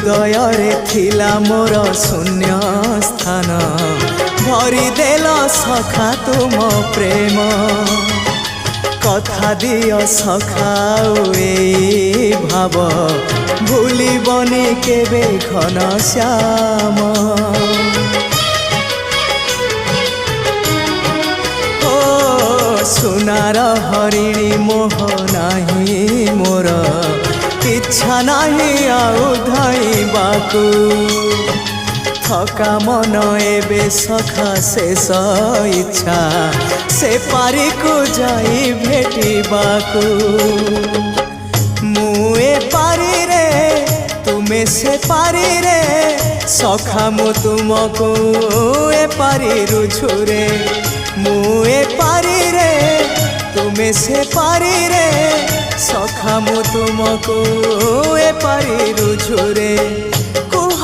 हृदय रे थिला मोर शून्य स्थान भरी देल सखा तुम प्रेम कथा दियो सखाओ ए भाव भूलिबनी केबे घन श्याम ओ सुनार हरिणी मोह नाही मोर इच्छा नहीं आउ धाइबाकू थका मन एबे सखा शेष इच्छा से पारी को जाई भेटिबाकू मुए पारी रे तुमे से पारी रे सखा मु तुमको ए पारी रुझुरे मुए पारी रे तुमे से पारी रे सखा मु तुमको ए पारी रुझुरे।